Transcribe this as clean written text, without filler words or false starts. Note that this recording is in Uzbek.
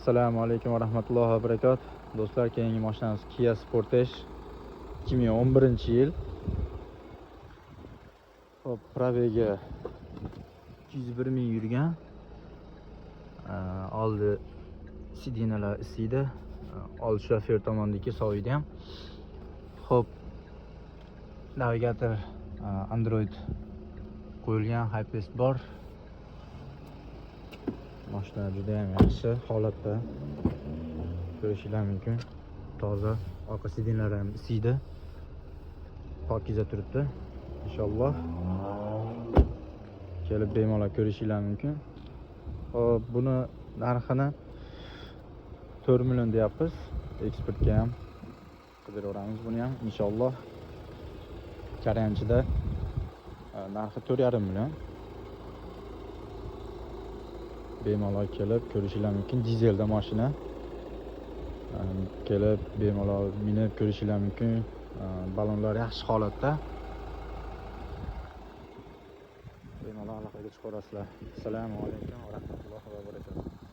Assalomu alaykum va rahmatullohi va barakatuh. Do'stlar, keyingi mashinamiz Kia Sportage 2011-yil. Hop, probegi 201 ming yurgan. Oldi sidinalar isiydi. Old shofer tomondagi soviydi ham. Hop, navigator Android qo'yilgan, HiPace bor. Mashina juda ham yaxshi holatda. Ko'rishingiz mumkin. Toza, orqa sidinlar ham isiydi. Pokiza turibdi. Inshaalloh kelib bemalol ko'rishingiz mumkin. Hop, buni narxini 4 million deyapmiz. Eksportga ham qidiraveramiz buni ham inshaalloh. Jarayonchida narxi 4,5 million. Bemalol kelib ko'rishingiz mumkin. Dizelda mashina. Kelib bemalol minib ko'rishingiz mumkin. Balonlar yaxshi holatda. Bemalol aloqaga chiqarasizlar. Assalomu alaykum va rahmatullohi va barakatuh.